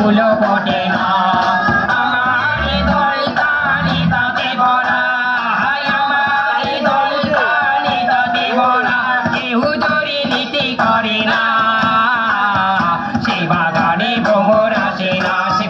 ফুলও ফোটে না আমার হৃদয় কালিদাতে ভরা আমার হৃদয় কালিদাতে ভরা কেউ ধরে নিতে করে না সে বাগানে ভ্রমর আসে না সে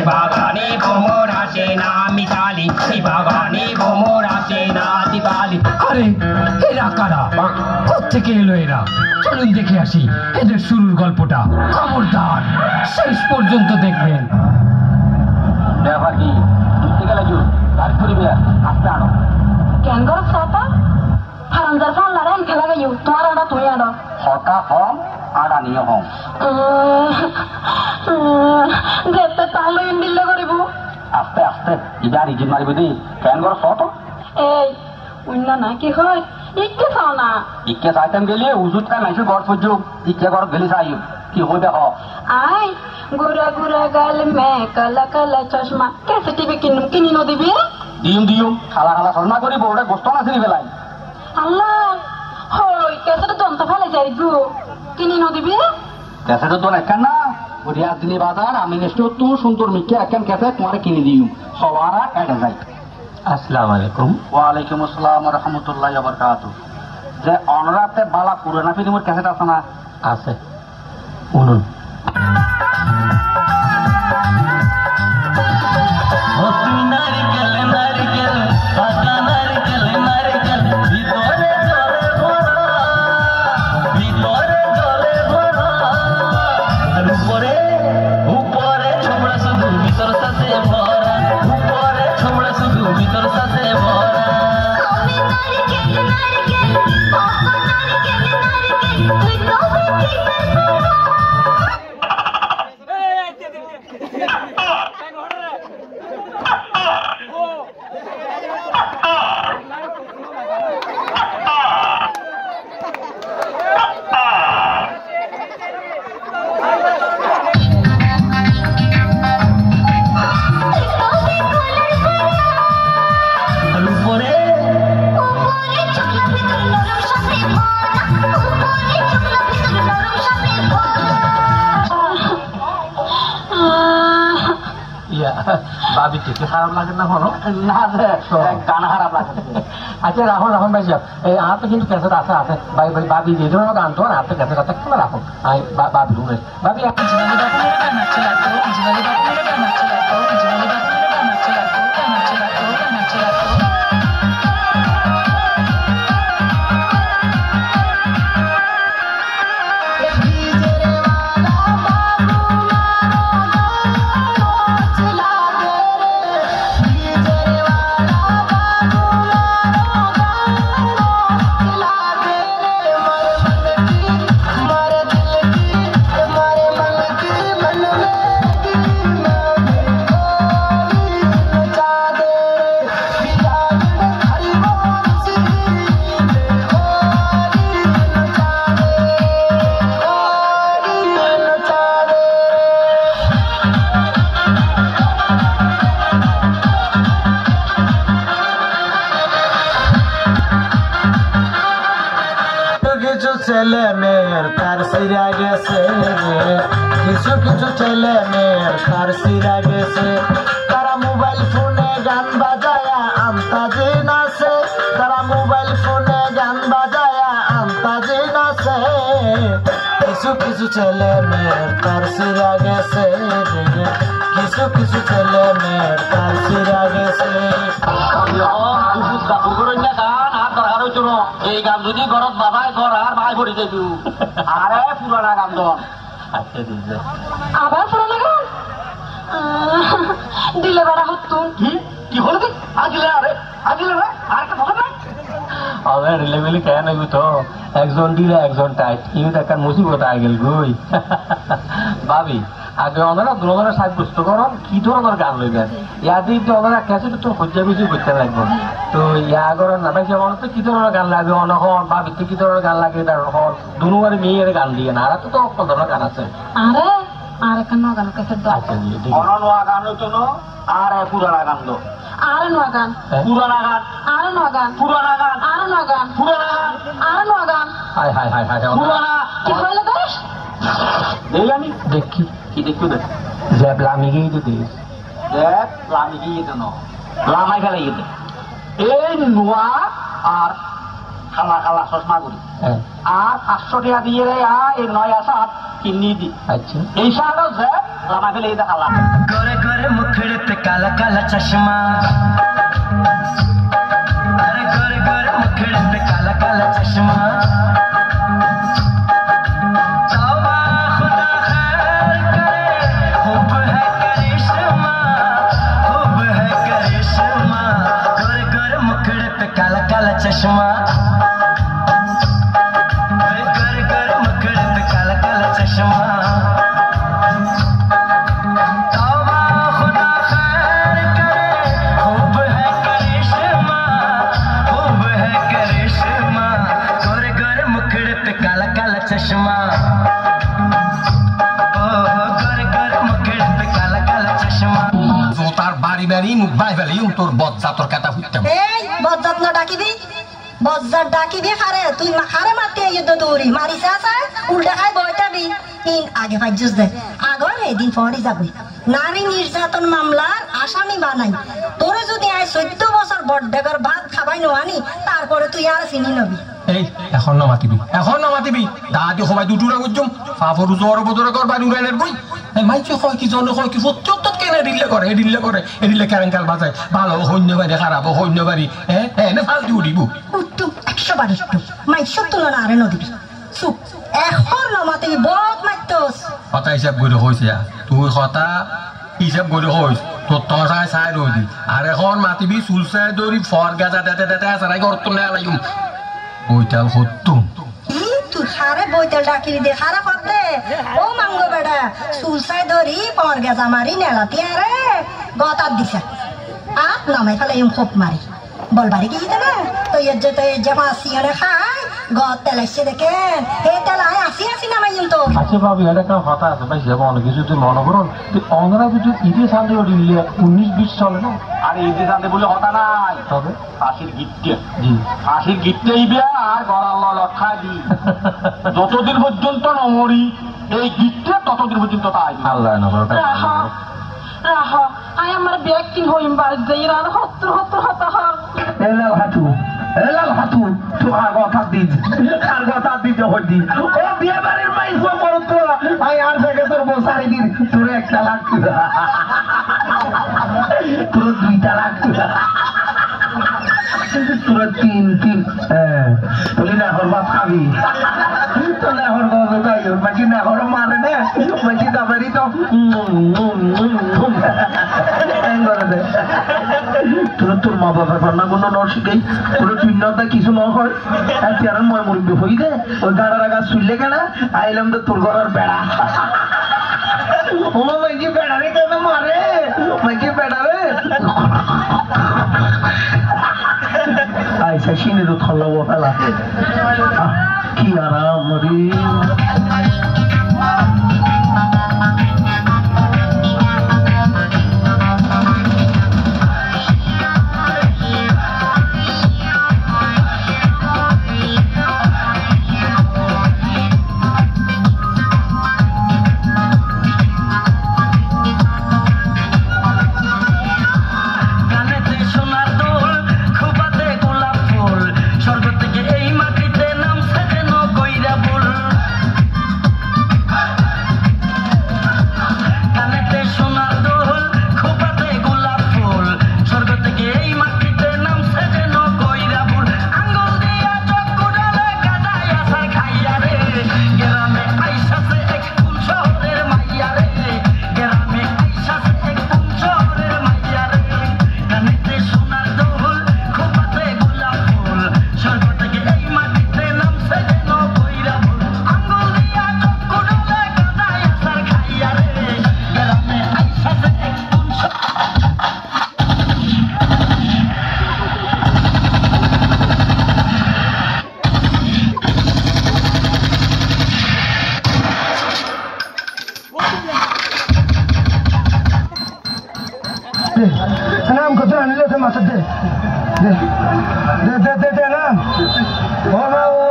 বাগানে ভ্রমর আসে না মিতালি সে বাগানে ভ্রমর আসে না দিপালি। আরে এরা কারা? কোত্থেকে এলো এরা? চলুন দেখে আসি এদের শুরুর গল্পটা। খবরদার শেষ পর্যন্ত দেখবেন। ব্যাপার কি ঢুকতে গেলে জুর গাড়ি ফুরিবে আসতে আনো কেন গো সাতা হারামজার ফোন লাগাই খেলা গেল তোমার আড়া তুই আড়া হতা হম আড়া নিয়ে হম দেখতে তাহলে ইন্ডিল্লে করিব আস্তে আস্তে ইবার ইজি মারিব দি কেন গর সত এই উন্না না কি হয় ইকে চাও না ইকে চাইতাম গেলে উজুত কাই মাইছে ঘর পর্যন্ত ইকে ঘর গেলে চাই কি হইবে হ আই গুরা গুরা গাল মে কালা কালা চশমা কেসে টিভি কিনি ন দিবি দিম খালা খালা সরনা করিব ওটা গোস্ত না ছিড়ি ফেলাই আল্লাহ হই কেসে তো দন্ত ফেলে যাইব কিনি ন দিবি কেসে তো একখান না ওই দিনী বাজার আমি নেক্সট তো সুন্দর মিকে একখান কেসে তোমার কিনে দিম সবার এডে যাই। আসসালামু আলাইকুম। ওয়ালাইকুম আসসালাম ওয়া রাহমাতুল্লাহি ওয়া বারাকাতুহু। যে অনরাতে বালা পুরানা ফিল্মের ক্যাসেট আছে না? আছে শুনুন। ভাবি কিছু খারাপ লাগে না হলো না গান খারাপ লাগে। আচ্ছা রাখুন রাখুন ভাই সাহেব এই আর তো কিন্তু ক্যাসেট আছে আছে ভাই ভাই বাবি যে ধরনের গান তো আর তো ক্যাসেট আছে কেন রাখুন আমি বাবি রুমে বাবি ছেলে মেয়ের তার সিরা গেছে কিছু কিছু ছেলে মেয়ের তার সিরা গেছে তারা মোবাইল ফোনে গান বাজায়া আন্তাজি নাচে তারা মোবাইল ফোনে গান বাজায়া আন্তাজি নাচে কিছু কিছু ছেলে মেয়ের তার সিরা গেছে কিছু কিছু ছেলে মেয়ের তার সিরা গেছে। এই গান যদি ঘরত বাবাই ঘর আর ভাই ভরি দেবি আরে পুরানা গান দন আবার পুরানা গান দিলে বেড়া হতো কি কি হলো কি আগিলে আরে আগিলে রে আর কে ভগত না আরে রিলেবেলি কেন গো তো একজন দিলে একজন টাইট ইউ দেখার মুসিবত আই গেল গই ভাবি আগে ওনারা দুজনে সাব্যস্ত করুন কি ধরনের গান লইবেন ইয়া দিয়ে তো ওনারা ক্যাসেট তো হজ্জা বেশি করতে লাগবে তো ইয়া করেন না ভাই আমার তো কি ধরনের গান লাগবে অনখন ভাবিতে কি ধরনের গান লাগে তার হন দুনুয়ার মেয়ের গান দিয়ে না আর তো অল্প ধরনের গান আছে আরে আর কেন গান ক্যাসেট দাও অননোয়া গান হইতো না আর পুরানা গান দো আর নোয়া গান পুরানা গান আর নোয়া গান পুরানা গান আর নোয়া গান পুরানা গান আর নোয়া গান হাই হাই হাই হাই পুরানা কি হইলো বেশ দেই আমি দেখি কি দেখছো দেখ জেব লামি গিয়ে দিতে জেব লামি গিয়ে দিতে লামাই ফেলে গিয়ে এই নোয়া আর খালা খালা চশমা করি আর 500 টাকা দিয়ে এই নয়া শার্ট কিনে দি আচ্ছা এই শার্টও জেব লামাই ফেলে গিয়ে খালা गोरे गोरे मुखड़े पे काला काला चश्मा अरे गोरे गोरे मुखड़े पे काला काला चश्मा तौबा खुदा खैर करे खूब है करिश्मा गोरे गोरे मुखड़े पे काला काला चश्मा गोरे गोरे मुखड़े पे काला काला चश्मा काला काला चश्मा गोरे गोरे मुखड़े पे काला काला चश्मा তার বাড়ি বাড়ি মুখ বাই ফেলি তোর বজ্জাতর কথা হইতাম এই বজ্জাত না ডাকিবি বজ্জাত ডাকিবি খারে তুই খারে মারতে ইয়ে দৌড়ি মারিস আছে উল্টা খাই বইতাবি ইন আগে ফাইজুস দে আগর এদিন পরে যাবি নারী নির্যাতন মামলার আসামি বানাই তোরে যদি আই 14 বছর বড়ডাগর ভাত খাবাই নোয়ানি তারপরে তুই আর চিনি নবি এই এখন না মাতিবি দাদি সবাই দুটুরা গুজুম ফাফরু জোর বদর কর বাড়ি উড়ানের বই মাইছে হয় কি জন হয় কি সত্যত কেন দিলে করে এদিলে কারেঙ্কাল বাজায় ভালো হইন্য বাড়ি খারাপ হইন্য বাড়ি না ফালতু উড়িব উত্তম 100 বার উত্তম মাইছত তুলনা আরে নদিবি চুপ এখন না মাতিবি বহুত মাইতস কথা হিসাব করে হইছে তুই কথা হিসাব করে হইছ তোর তসায় চাই রইদি আর এখন মাতিবি চুলচাই দৌড়ি ফর গাজা দেতে আসারাই গর্ত নেওয়া লাগিম বইটাল সত্যম তুই খারে বইতে ডাকিবি দে খারা করতে ও মাঙ্গো বেড়া সুলসাই ধরি পর গেজা মারি নেলাতি আরে গতার দিছে নামাই ফেলে খুব মারি বলবারি কি না তো যে মাসিয়ারে খাই গত তেলাইছে দেখেন এই তেলাই আসি নামাই তো আচ্ছা বাবু এটা একটা কথা আছে ভাই সেবা অনেক কিছু তুই মনে করুন তুই অঙ্গনা ভিতরে ঈদে সান্দে উঠিলে 19-20 চলে না আর ঈদে সান্দে বলে হতা নাই তবে ফাঁসির গিট্টে জি ফাঁসির গিট্টেই বিয়া আর গড়াল্লা লক্ষা দি যতদিন পর্যন্ত নমরি এই গিট্টে ততদিন পর্যন্ত তাই আল্লাহ নগর রাহা আই আমার ব্যাগ কিন হইম বাড়ি যাই আর হত্তর হতা হর এলাল হাতু তো কথা দিতে হইদি ও বিয়ে বাড়ির মাইস বড় তো আই আর থেকে তোর বসারি দিন তোর একটা লাগতো তোর দুইটা লাগতো তোর তিন বলি না হর বাপ খাবি তো না হর বাবা তাই বাকি না হর মারে না বাকি দাবারি তো তোর মা বাবার রান্না কোনো ন শিখাই তোর পিন্নটা কিছু ন হয় আর চেয়ার ময় মুরব্বী হই দে ওই গাড়ার আগা শুনলে কেনা আইলাম তো তোর ঘরের বেড়া ও মাইকি বেড়া রে কেন মারে মাইকি বেড়া রে আইসা সিনের থল্লা ও ফেলা কি আরাম রে নাম কত আনিলে তো মাছ দে দে দে দে দে নাম ও